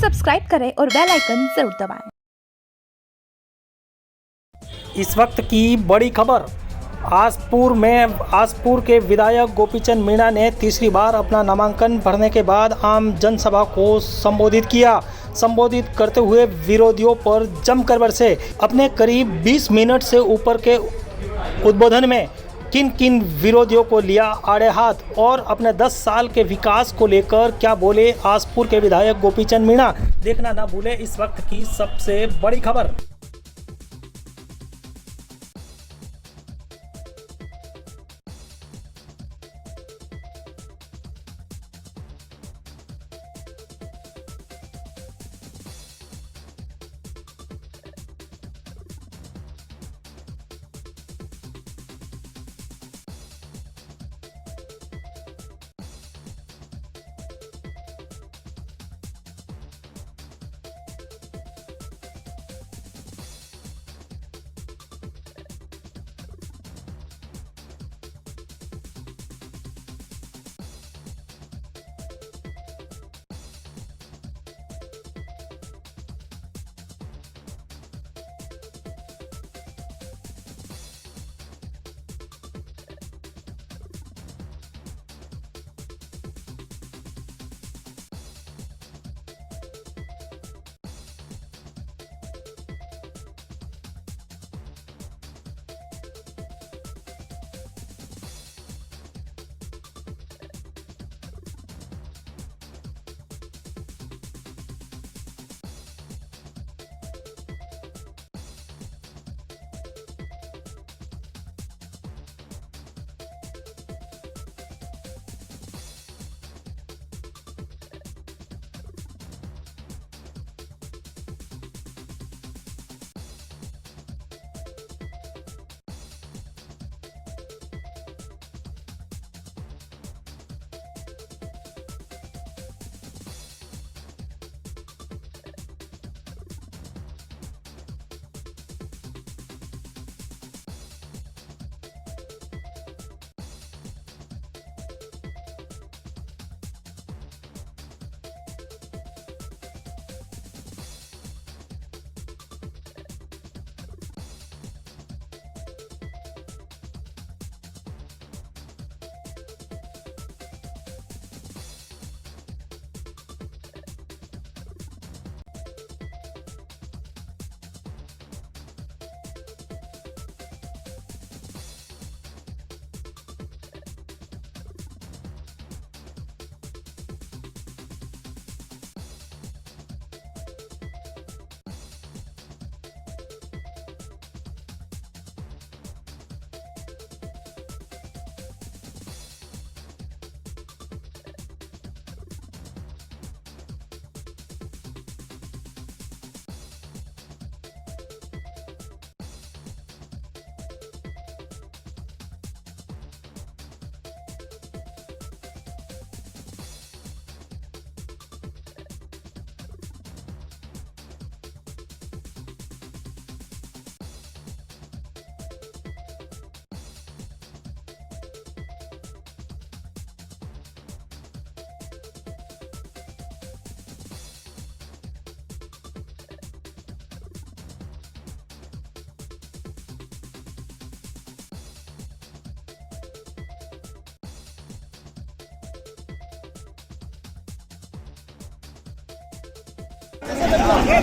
Subscribe करें और bell icon जरूर दबाएं। इस वक्त की बड़ी खबर, आसपुर के विधायक गोपीचंद मीणा ने तीसरी बार अपना नामांकन भरने के बाद आम जनसभा को संबोधित किया। संबोधित करते हुए विरोधियों पर जमकर बरसे। अपने करीब 20 मिनट से ऊपर के उद्बोधन में किन किन विरोधियों को लिया आड़े हाथ और अपने 10 साल के विकास को लेकर क्या बोले आसपुर के विधायक गोपीचंद मीणा, देखना ना भूले इस वक्त की सबसे बड़ी खबर।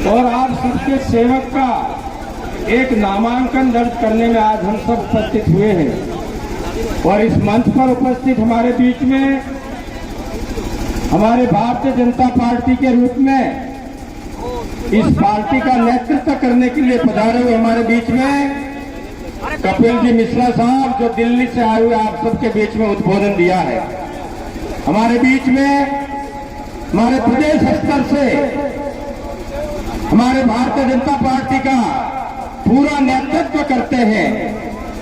और आप सबके सेवक का एक नामांकन दर्ज करने में आज हम सब उपस्थित हुए हैं। और इस मंच पर उपस्थित हमारे बीच में हमारे भारतीय जनता पार्टी के रूप में इस पार्टी का नेतृत्व करने के लिए पधारे हुए हमारे बीच में कपिल जी मिश्रा साहब, जो दिल्ली से आए हुए आप सबके बीच में उद्बोधन दिया है। हमारे बीच में हमारे प्रदेश स्तर से हमारे भारतीय जनता पार्टी का पूरा नेतृत्व करते हैं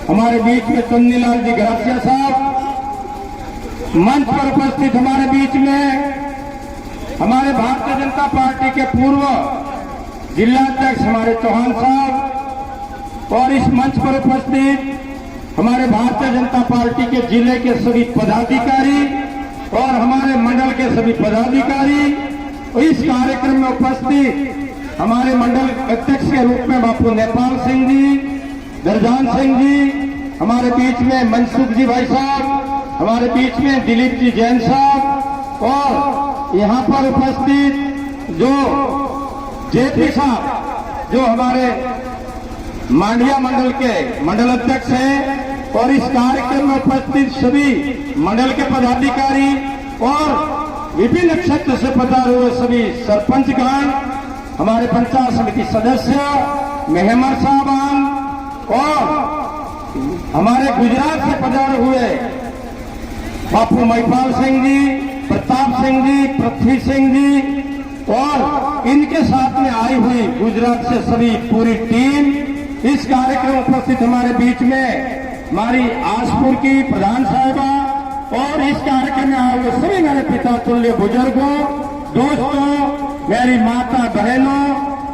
हमारे बीच में चन्नीलाल जी ग्रासिया साहब। मंच पर उपस्थित हमारे बीच में हमारे भारतीय जनता पार्टी के पूर्व जिलाध्यक्ष हमारे चौहान साहब और इस मंच पर उपस्थित हमारे भारतीय जनता पार्टी के जिले के सभी पदाधिकारी और हमारे मंडल के सभी पदाधिकारी इस कार्यक्रम में उपस्थित हमारे मंडल अध्यक्ष के रूप में बापू नेपाल सिंह जी, दरजान सिंह जी, हमारे बीच में मनसुख जी भाई साहब, हमारे बीच में दिलीप जी जैन साहब, और यहाँ पर उपस्थित जो जेपी साहब जो हमारे मांडिया मंडल के मंडल अध्यक्ष हैं, और इस कार्यक्रम में उपस्थित सभी मंडल के पदाधिकारी और विभिन्न क्षेत्र से पधारे हुए सभी सरपंचगण, हमारे पंचायत समिति सदस्य, मेहमान साहबान और हमारे गुजरात से पधारे हुए बापू महिपाल सिंह जी, प्रताप सिंह जी, पृथ्वी सिंह जी और इनके साथ में आई हुई गुजरात से सभी पूरी टीम, इस कार्यक्रम उपस्थित हमारे बीच में हमारी आसपुर की प्रधान साहिबा और इस कार्यक्रम में आए हुए सभी मेरे पिता तुल्य बुजुर्गों, दोस्तों, मेरी माता बहनों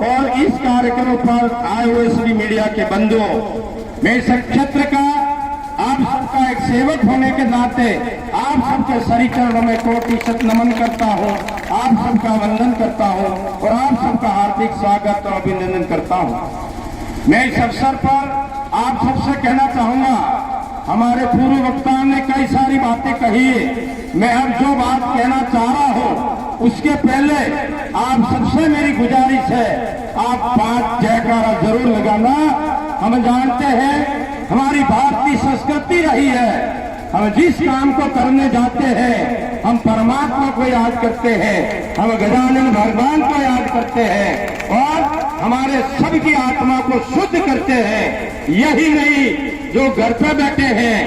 और इस कार्यक्रम पर आए हुए सभी मीडिया के बंधुओं, मैं इस क्षेत्र का आप सबका एक सेवक होने के नाते आप सबके सरी चरणों में कोटि शत नमन करता हूँ, आप सबका वंदन करता हूँ और आप सबका हार्दिक स्वागत और अभिनंदन करता हूँ। मैं इस अवसर पर आप सबसे कहना चाहूंगा, हमारे पूर्व वक्ताओं ने कई सारी बातें कही है, मैं अब जो बात कहना चाह रहा हूँ उसके पहले आप सबसे मेरी गुजारिश है, आप 5 जयकारा जरूर लगाना। हम जानते हैं हमारी भारतीय संस्कृति रही है, हम जिस काम को करने जाते हैं हम परमात्मा को याद करते हैं, हम गजानन भगवान को याद करते हैं और हमारे सबकी आत्मा को शुद्ध करते हैं। यही नहीं, जो घर पे बैठे हैं,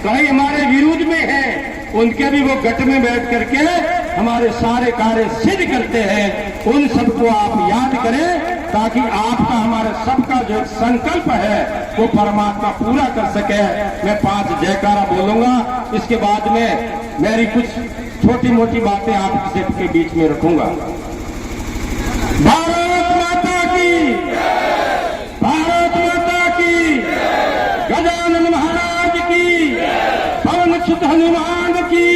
कई हमारे विरोध में हैं, उनके भी वो गट में बैठ करके हमारे सारे कार्य सिद्ध करते हैं। उन सबको आप याद करें ताकि आपका हमारे सबका जो संकल्प है वो परमात्मा पूरा कर सके। मैं 5 जयकारा बोलूंगा, इसके बाद में मेरी कुछ छोटी मोटी बातें आप सबके बीच में रखूंगा। भारत माता की, भारत माता की, गजानन महाराज की, पवन सुत हनुमान की,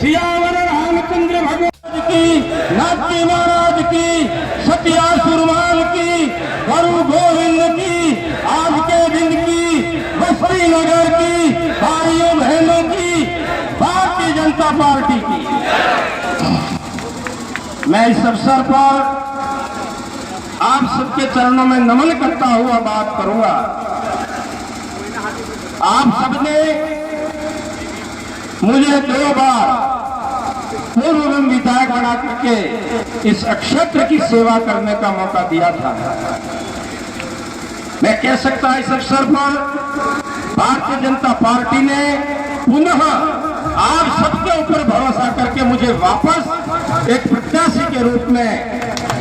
सियावर रामचंद्र भगवान की, नाथजी महाराज की, सत्यासुर माल की, गुरु गोविंद की, आज के दिन की, बस्ती नगर की, भाइयों बहनों की, भारतीय जनता पार्टी की। मैं इस अवसर पर आप सबके चरणों में नमन करता हुआ बात करूंगा। आप सबने मुझे 2 बार पूर्व में विधायक बना करके इस क्षेत्र की सेवा करने का मौका दिया था। मैं कह सकता इस अवसर पर भारतीय जनता पार्टी ने पुनः आप सबके ऊपर भरोसा करके मुझे वापस एक प्रत्याशी के रूप में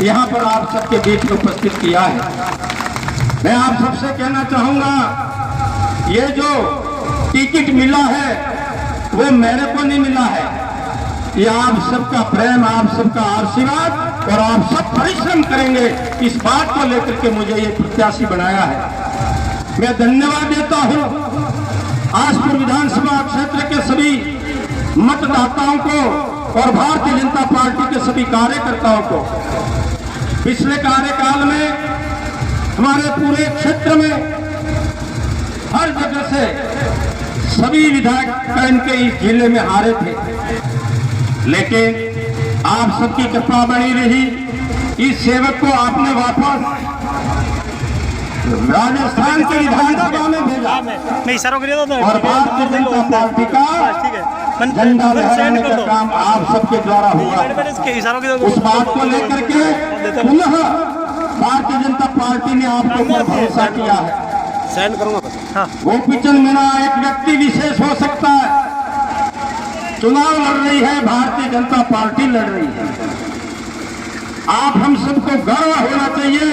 यहाँ पर आप सबके बीच में उपस्थित किया है। मैं आप सबसे कहना चाहूंगा, ये जो टिकट मिला है वो मेरे को नहीं मिला है, ये आप सबका प्रेम, आप सबका आशीर्वाद और आप सब परिश्रम करेंगे इस बात को लेकर के मुझे ये प्रत्याशी बनाया है। मैं धन्यवाद देता हूँ आसपुर विधानसभा क्षेत्र के सभी मतदाताओं को और भारतीय जनता पार्टी के सभी कार्यकर्ताओं को। पिछले कार्यकाल में हमारे पूरे क्षेत्र में हर जगह से सभी विधायक इनके इस जिले में हारे थे, लेकिन आप सबकी कृपा बनी रही। इस सेवक को आपने वापस राजस्थान के विधानसभा में भेजा और भारतीय जनता पार्टी का झंडा लहराने का काम आप सबके द्वारा हुआ। उस बात को लेकर के पुनः भारतीय जनता पार्टी ने आपके ऊपर भरोसा किया है। गोपीचंद मीणा एक व्यक्ति विशेष हो सकता है, चुनाव लड़ रही है भारतीय जनता पार्टी लड़ रही है। आप हम सबको गर्व होना चाहिए,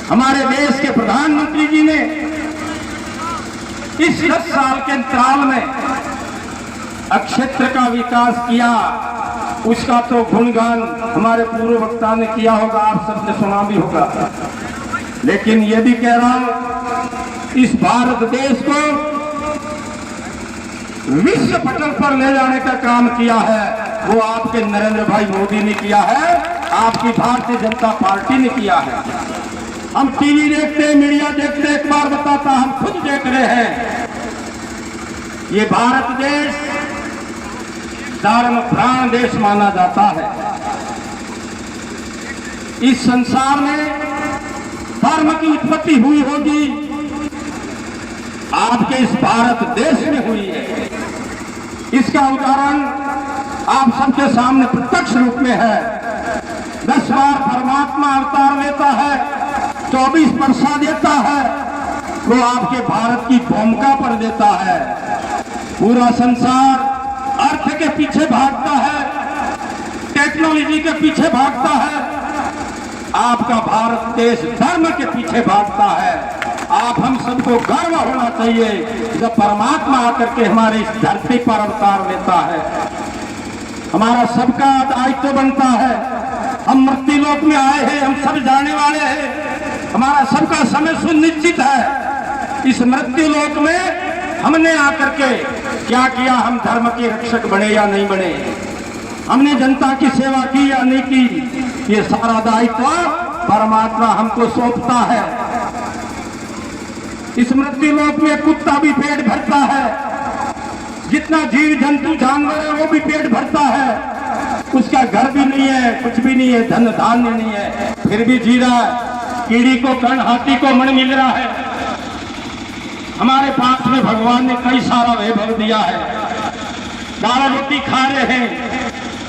हमारे देश के प्रधानमंत्री जी ने इस 10 साल के अंतराल में क्षेत्र का विकास किया, उसका तो गुणगान हमारे पूर्व वक्ता ने किया होगा, आप सबने सुना भी होगा। लेकिन ये भी कह रहा हूं, इस भारत देश को विश्व पटल पर ले जाने का काम किया है। वो आपके नरेंद्र भाई मोदी ने किया है, आपकी भारतीय जनता पार्टी ने किया है। हम टीवी देखते हैं, मीडिया देखते हैं, एक बार बताता, हम खुद देख रहे हैं। ये भारत देश धर्म प्राण देश माना जाता है। इस संसार में धर्म की उत्पत्ति हुई होगी, आपके इस भारत देश में हुई है। इसका उदाहरण आप सबके सामने प्रत्यक्ष रूप में है। 10 बार परमात्मा अवतार लेता है, 24 वर्षा देता है, वो आपके भारत की भूमिका पर देता है। पूरा संसार अर्थ के पीछे भागता है, टेक्नोलॉजी के पीछे भागता है, आपका भारत देश धर्म के पीछे भागता है। आप हम सबको गर्व होना चाहिए जब परमात्मा आकर के हमारे इस धरती पर अवतार लेता है। हमारा सबका दायित्व बनता है। हम मृत्युलोक में आए हैं, हम सब जाने वाले हैं, हमारा सबका समय सुनिश्चित है। इस मृत्युलोक में हमने आकर के क्या किया, हम धर्म के रक्षक बने या नहीं बने, हमने जनता की सेवा की या नहीं की, ये सारा दायित्व परमात्मा हमको सौंपता है। इस मृत्युलोक में कुत्ता भी पेट भरता है, जितना जीव जंतु जानवर है वो भी पेट भरता है, उसका घर भी नहीं है, कुछ भी नहीं है, धन धान्य नहीं है, फिर भी जी रहा है। कीड़ी को कण, हाथी को मण मिल रहा है। हमारे पास में भगवान ने कई सारा वैभव दिया है, दाल रोटी खा रहे हैं।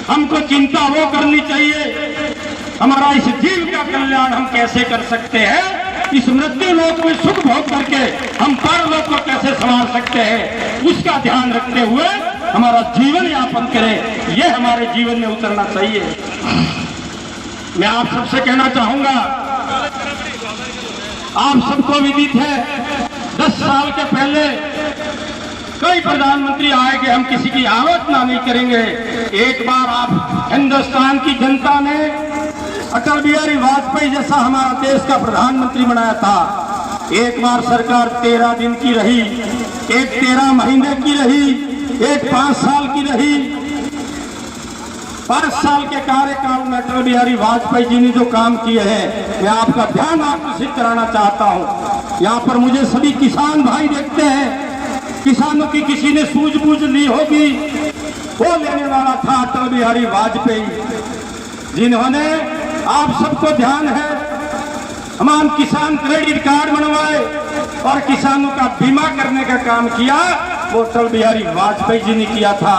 हमको चिंता वो करनी चाहिए, हमारा इस जीव का कल्याण हम कैसे कर सकते हैं, इस मृत्यु लोक में सुख भोग करके हम परलोक को कैसे संभाल सकते हैं, उसका ध्यान रखते हुए हमारा जीवन यापन करें, ये हमारे जीवन में उतरना चाहिए। मैं आप सबसे कहना चाहूंगा, आप सबको विदित है 10 साल के पहले कई प्रधानमंत्री आए कि हम किसी की आलोचना नहीं करेंगे। एक बार आप हिंदुस्तान की जनता ने अटल बिहारी वाजपेयी जैसा हमारा देश का प्रधानमंत्री बनाया था। एक बार सरकार 13 दिन की रही, एक 13 महीने की रही, एक 5 साल की रही। 5 साल के कार्यकाल में अटल बिहारी वाजपेयी जी ने जो काम किए हैं, मैं आपका ध्यान आकर्षित कराना चाहता हूं। यहाँ पर मुझे सभी किसान भाई देखते हैं, किसानों की किसी ने सूझबूझ ली होगी, वो लेने वाला था अटल बिहारी वाजपेयी, जिन्होंने, आप सबको ध्यान है, हमारे किसान क्रेडिट कार्ड बनवाए और किसानों का बीमा करने का काम किया, वो अटल बिहारी वाजपेयी जी ने किया था।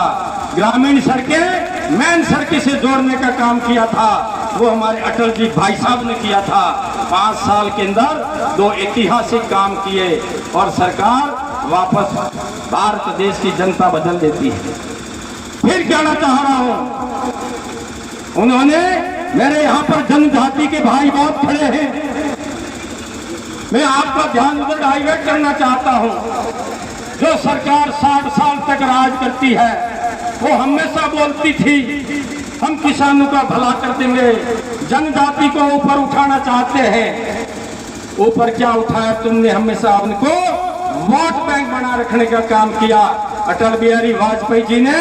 ग्रामीण सड़कें मेन सड़कें से जोड़ने का काम किया था, वो हमारे अटल जी भाई साहब ने किया था। 5 साल के अंदर 2 ऐतिहासिक काम किए और सरकार वापस भारत देश की जनता बदल देती है। फिर कहना चाह रहा हूं, उन्होंने, मेरे यहाँ पर जनजाति के भाई बहुत खड़े हैं, मैं आपका ध्यान उधर डाइवर्ट करना चाहता हूं। जो सरकार 60 साल तक राज करती है, वो हमेशा बोलती थी हम किसानों का भला कर देंगे, जनजाति को ऊपर उठाना चाहते हैं। ऊपर क्या उठाया तुमने, हमेशा उनको वोट बैंक बना रखने का काम किया। अटल बिहारी वाजपेयी जी ने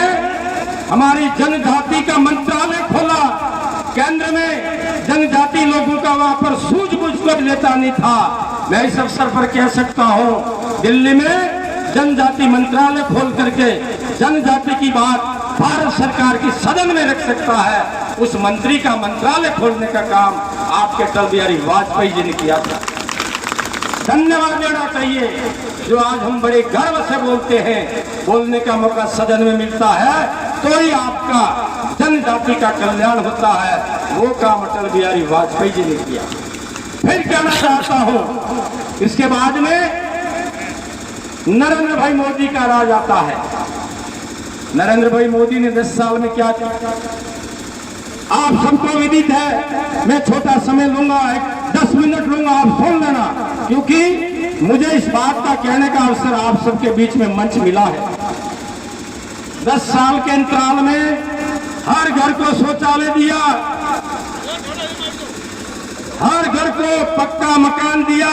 हमारी जनजाति का मंत्रालय खोला, केंद्र में जनजाति लोगों का वहां पर सूझबूझ कर लेता नहीं था। मैं इस अवसर पर कह सकता हूं, दिल्ली में जनजाति मंत्रालय खोल करके जनजाति की बात भारत सरकार की सदन में रख सकता है। उस मंत्री का मंत्रालय खोलने का काम आपके अटल बिहारी वाजपेयी जी ने किया था। धन्यवाद देना चाहिए, जो आज हम बड़े गर्व से बोलते हैं, बोलने का मौका सदन में मिलता है तो ही आपका जनजाति का कल्याण होता है। वो काम अटल बिहारी वाजपेयी जी ने किया। फिर कहना चाहता हूं, इसके बाद में नरेंद्र भाई मोदी का राज आता है। नरेंद्र भाई मोदी ने 10 साल में क्या किया, आप सबको विदित है। मैं छोटा समय लूंगा, 10 मिनट लूंगा, आप सुन लेना, क्योंकि मुझे इस बात का कहने का अवसर आप सबके बीच में मंच मिला है। 10 साल के अंतराल में हर घर को शौचालय दिया, हर घर को पक्का मकान दिया,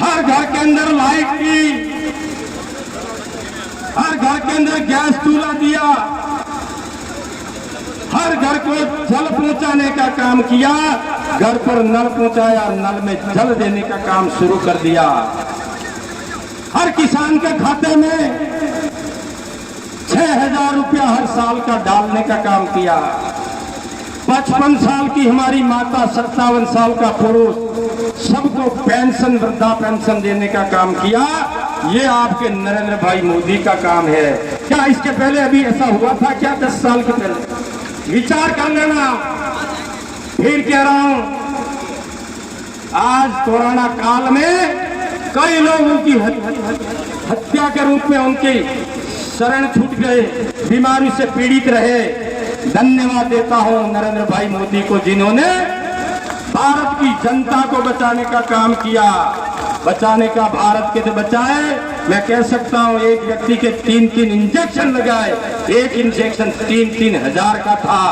हर घर के अंदर लाइट दी, हर घर के अंदर गैस चूल्हा दिया, हर घर को जल पहुंचाने का काम किया, घर पर नल पहुंचाया, नल में जल देने का काम शुरू कर दिया। हर किसान के खाते में 6,000 रुपया हर साल का डालने का काम किया। 55 साल की हमारी माता, 57 साल का पुरुष, सबको पेंशन, वृद्धा पेंशन देने का काम किया। ये आपके नरेंद्र भाई मोदी का काम है। क्या इसके पहले अभी ऐसा हुआ था क्या? 10 साल के पहले विचार कर लेना। फिर कह रहा हूं, आज कोरोना काल में कई लोग उनकी हत्या के रूप में उनकी शरण छूट गए, बीमारी से पीड़ित रहे। धन्यवाद देता हूं नरेंद्र भाई मोदी को, जिन्होंने भारत की जनता को बचाने का काम किया। बचाने का, भारत के तो बचाए। मैं कह सकता हूं एक व्यक्ति के 3-3 इंजेक्शन लगाए, एक इंजेक्शन 3-3 हजार का था।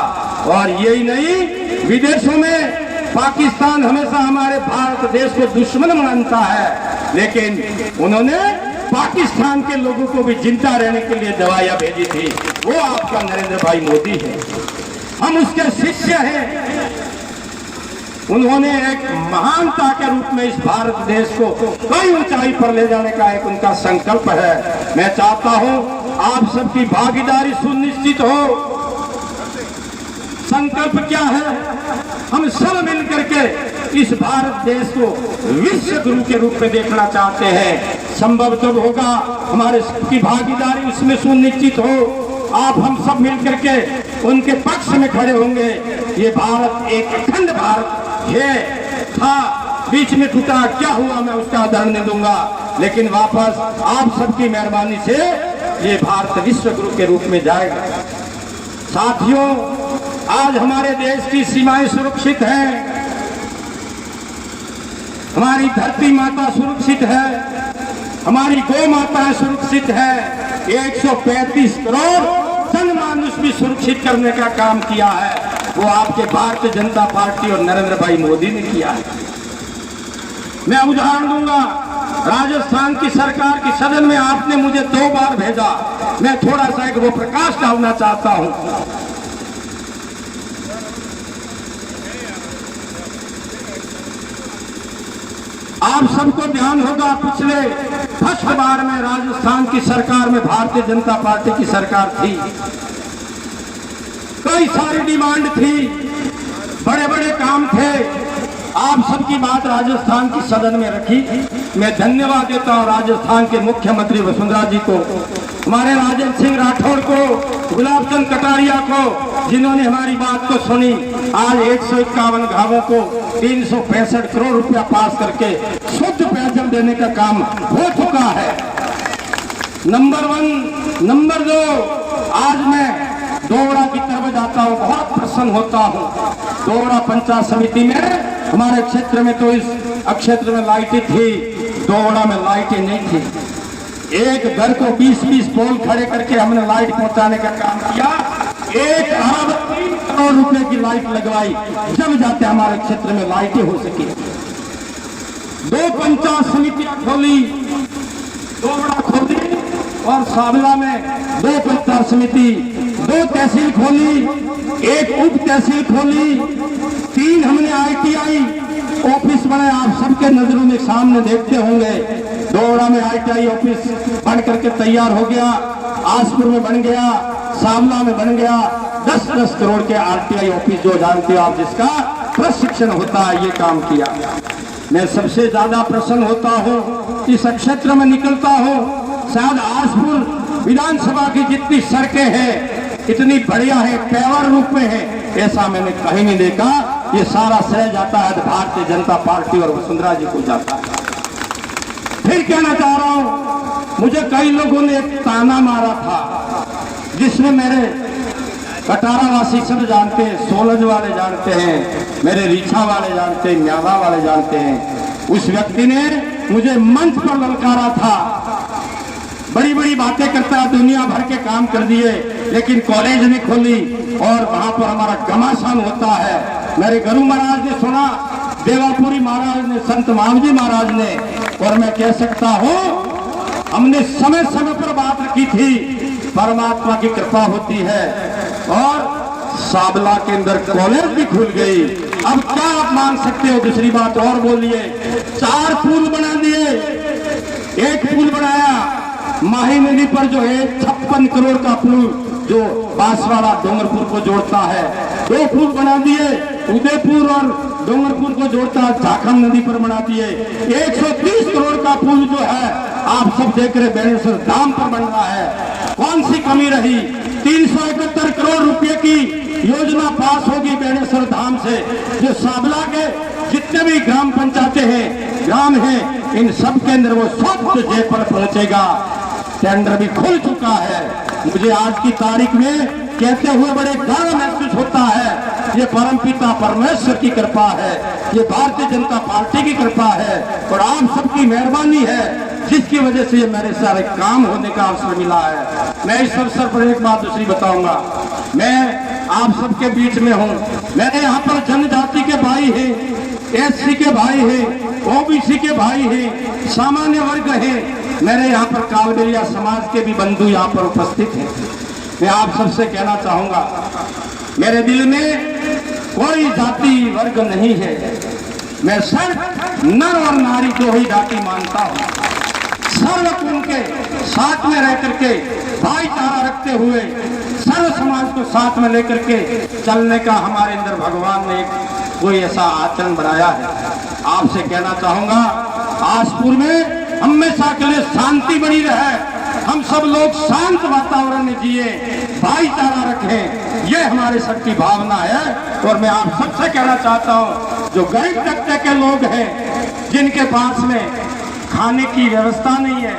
और यही नहीं, विदेशों में पाकिस्तान हमेशा हमारे भारत देश को दुश्मन मानता है, लेकिन उन्होंने पाकिस्तान के लोगों को भी जिंदा रहने के लिए दवाइयां भेजी थी। वो आपका नरेंद्र भाई मोदी है, हम उसके शिष्य हैं। उन्होंने एक महानता के रूप में इस भारत देश को कई ऊंचाई पर ले जाने का एक उनका संकल्प है। मैं चाहता हूं आप सबकी भागीदारी सुनिश्चित हो। संकल्प क्या है? हम सब मिलकर के इस भारत देश को विश्व गुरु के रूप में देखना चाहते हैं। संभव तब होगा हमारे सबकी भागीदारी इसमें सुनिश्चित हो। आप हम सब मिलकर के उनके पक्ष में खड़े होंगे। ये भारत एक अखंड भारत है, था, बीच में टूटा, क्या हुआ मैं उसका उदाहरण नहीं दूंगा, लेकिन वापस आप सबकी मेहरबानी से ये भारत विश्व गुरु के रूप में जाएगा। साथियों, आज हमारे देश की सीमाएं सुरक्षित हैं, हमारी धरती माता सुरक्षित है, हमारी गौ माता सुरक्षित है। 135 करोड़ जनमानुष भी सुरक्षित करने का काम किया है, वो आपके भारतीय जनता पार्टी और नरेंद्र भाई मोदी ने किया है। मैं उदाहरण दूंगा, राजस्थान की सरकार की सदन में आपने मुझे 2 बार भेजा। मैं थोड़ा सा एक वो प्रकाश डालना चाहता हूं। आप सबको ध्यान होगा, पिछले 10 बार में राजस्थान की सरकार में भारतीय जनता पार्टी की सरकार थी। कई सारी डिमांड थी, बड़े बड़े काम थे। आप सबकी बात राजस्थान की सदन में रखी। मैं धन्यवाद देता हूं राजस्थान के मुख्यमंत्री वसुंधरा जी को, हमारे राजेंद्र सिंह राठौड़ को, गुलाब चंद कटारिया को, जिन्होंने हमारी बात को सुनी। आज 151 गांवों को 365 करोड़ रुपया पास करके शुद्ध पेयजल देने का काम हो चुका है। नंबर 1। नंबर 2, आज मैं दोवड़ा की तरफ जाता हूँ, बहुत प्रसन्न होता हूँ। दोवड़ा पंचायत समिति में हमारे क्षेत्र में तो इस क्षेत्र में लाइटें थी, दोवड़ा में लाइटें नहीं थी। एक घर को 20-20 पोल खड़े करके हमने लाइट पहुंचाने का काम किया। 1 अरब 3 करोड़ रुपए की लाइट लगवाई, जब जाते हमारे क्षेत्र में लाइटें हो सकी। 2 पंचायत समितियां खोली, दोवड़ा खोली और सावला में 2 पंचायत समिति, 2 तहसील खोली, 1 उप तहसील खोली, 3 हमने ITI ऑफिस बनाए। आप सबके नजरों में सामने देखते होंगे, दोवड़ा में ITI ऑफिस बन करके तैयार हो गया, आसपुर में बन गया, सावला में बन गया। 10-10 करोड़ के RTI ऑफिस, जो जानते हो आप, जिसका प्रशिक्षण होता है, ये काम किया। मैं सबसे ज्यादा प्रसन्न होता हूँ, इस क्षेत्र में निकलता हूँ। शायद आसपुर विधानसभा की जितनी सड़कें हैं इतनी बढ़िया है, पेवर रूप में है, ऐसा मैंने कहीं नहीं देखा। ये सारा श्रेय जाता है भारतीय जनता पार्टी और वसुंधरा जी को जाता है। फिर कहना चाह रहा हूं, मुझे कई लोगों ने एक ताना मारा था, जिसमें मेरे कटारावासी सब जानते हैं, सोलज वाले जानते हैं, मेरे रीछा वाले जानते हैं, म्याला वाले जानते हैं। उस व्यक्ति ने मुझे मंच पर ललकारा था, बड़ी बड़ी बातें करता है, दुनिया भर के काम कर दिए, लेकिन कॉलेज नहीं खोली और वहां पर हमारा घमासान होता है। मेरे गुरु महाराज ने सुना, देवापुरी महाराज ने, संत मामजी महाराज ने, और मैं कह सकता हूं हमने समय समय पर बात रखी थी। परमात्मा की कृपा होती है और साबला के अंदर कॉलेज भी खुल गई। अब क्या आप मांग सकते हो? दूसरी बात और बोलिए, 4 पुल बना दिए, एक पुल बनाया माही नदी पर जो है 56 करोड़ का पुल जो बांसवाड़ा डोंगरपुर को जोड़ता है, 2 पुल बना दिए, उदयपुर और डोंगरपुर को जोड़ता है झारखंड नदी पर बना दिए। 130 करोड़ का पुल जो है आप सब देख रहे बेणेश्वर धाम पर बन रहा है। कौन सी कमी रही? 371 करोड़ रुपए की योजना पास होगी बेणेश्वर धाम से, जो साबला के जितने भी ग्राम पंचायतें हैं, ग्राम हैं, इन सब के अंदर वो सब जेब पर पहुंचेगा। टेंडर भी खुल चुका है। मुझे आज की तारीख में कहते हुए बड़े गर्व महसूस होता है। ये परमपिता परमेश्वर की कृपा है, ये भारतीय जनता पार्टी की कृपा है और आप सबकी मेहरबानी है, जिसकी वजह से ये मेरे सारे काम होने का अवसर मिला है। मैं इस अवसर पर एक बात दूसरी बताऊंगा। मैं आप सबके बीच में हूँ। मेरे यहाँ पर जनजाति के भाई हैं, एससी के भाई हैं, ओबीसी के भाई हैं, सामान्य वर्ग हैं। मेरे यहाँ पर कालबेलिया समाज के भी बंधु यहाँ पर उपस्थित हैं। मैं आप सबसे कहना चाहूंगा, मेरे दिल में कोई जाति वर्ग नहीं है। मैं सिर्फ नर और नारी को ही जाति मानता हूँ। सर्व उनके साथ में रह करके भाईचारा रखते हुए सर्व समाज को साथ में लेकर के चलने का हमारे अंदर भगवान ने कोई ऐसा आचरण बनाया है। आपसे कहना चाहूंगा, आसपुर में हमेशा के लिए शांति बनी रहे, हम सब लोग शांत वातावरण में जिए, भाईचारा रखें, ये हमारे सबकी भावना है। और मैं आप सबसे कहना चाहता हूँ, जो गरीब तबके के लोग हैं, जिनके पास में खाने की व्यवस्था नहीं है,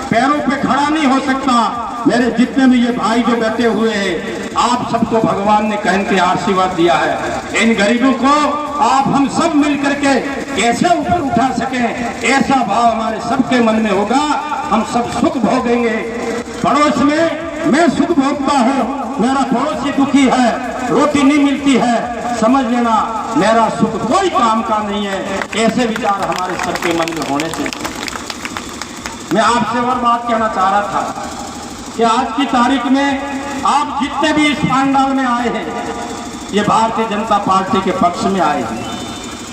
पैरों पे खड़ा नहीं हो सकता, मेरे जितने भी ये भाई जो बैठे हुए हैं, आप सबको भगवान ने कहने के आशीर्वाद दिया है। इन गरीबों को आप हम सब मिल करके कैसे ऊपर उठा सकें, ऐसा भाव हमारे सबके मन में होगा। हम सब सुख भोगेंगे। पड़ोस में मैं सुख भोगता हूँ, मेरा पड़ोसी दुखी है, रोटी नहीं मिलती है, समझ लेना मेरा सुख कोई काम का नहीं है। ऐसे विचार हमारे सबके मन में होने चाहिए। मैं आपसे और बात कहना चाह रहा था कि आज की तारीख में आप जितने भी इस पंडाल में आए हैं, ये भारतीय जनता पार्टी के पक्ष में आए हैं।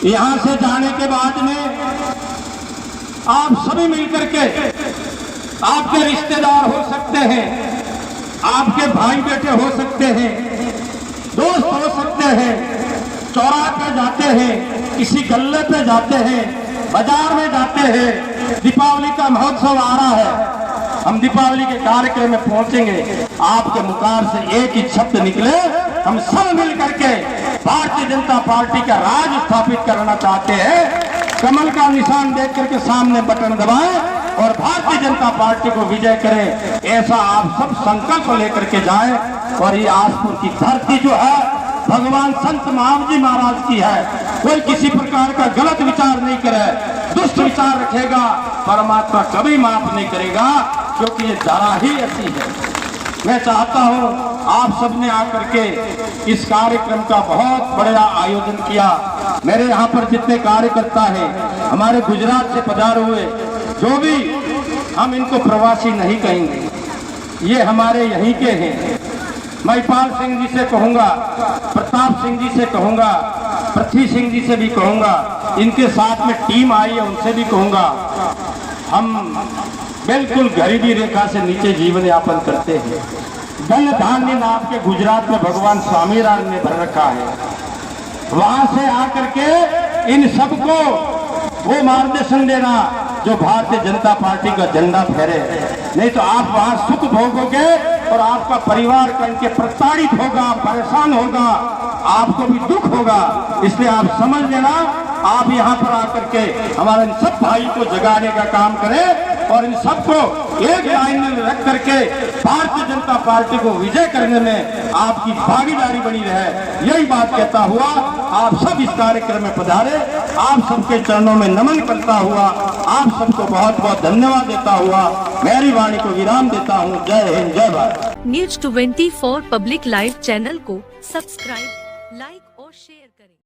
यहाँ से जाने के बाद में आप सभी मिलकर के आपके रिश्तेदार हो सकते हैं, आपके भाई बेटे हो सकते हैं, दोस्त हो सकते हैं, चौराहे पे जाते हैं, किसी गल्ले पे जाते हैं, बाजार में जाते हैं। दीपावली का महोत्सव आ रहा है, हम दीपावली के कार्यक्रम में पहुंचेंगे। आपके मुखार से एक ही शब्द निकले, हम सब मिल करके भारतीय जनता पार्टी का राज स्थापित करना चाहते हैं। कमल का निशान देख करके सामने बटन दबाएं और भारतीय जनता पार्टी को विजय करें, ऐसा आप सब संकल्प लेकर के जाएं। और ये आसपुर की धरती जो है भगवान संत महावीर महाराज की है। कोई किसी प्रकार का गलत विचार नहीं करे, दुष्ट विचार रखेगा, परमात्मा कभी माफ नहीं करेगा, क्योंकि ये धरा ही ऐसी है। मैं चाहता हूं आप सबने आकर के इस कार्यक्रम का बहुत बड़ा आयोजन किया। मेरे यहाँ पर जितने कार्यकर्ता हैं, हमारे गुजरात से पधारे हुए, जो भी, हम इनको प्रवासी नहीं कहेंगे, ये हमारे यहीं के हैं। महिपाल सिंह जी से कहूंगा, प्रताप सिंह जी से कहूंगा, पृथ्वी सिंह जी से भी कहूंगा, इनके साथ में टीम आई है उनसे भी कहूंगा। हम बिल्कुल गरीबी रेखा से नीचे जीवन यापन करते हैं। धन धान्य नाम के गुजरात में भगवान स्वामीनारायण ने भर रखा है। वहां से आकर के इन सबको वो मार्गदर्शन देना जो भारतीय जनता पार्टी का झंडा फहरे, नहीं तो आप वहां सुख भोगोगे और आपका परिवार का इनके प्रताड़ित होगा, परेशान होगा, आपको भी दुख होगा। इसलिए आप समझ लेना, आप यहाँ पर आकर के हमारे इन सब भाई को जगाने का काम करें और इन सबको एक लाइन में रख करके भारतीय जनता पार्टी को विजय करने में आपकी भागीदारी बनी रहे। यही बात कहता हुआ आप सब इस कार्यक्रम में पधारे, आप सबके चरणों में नमन करता हुआ आप सबको बहुत बहुत धन्यवाद देता हुआ मेरी वाणी को विराम देता हूँ। जय हिंद, जय Bharat. News 24 public live channel को सब्सक्राइब, लाइक और शेयर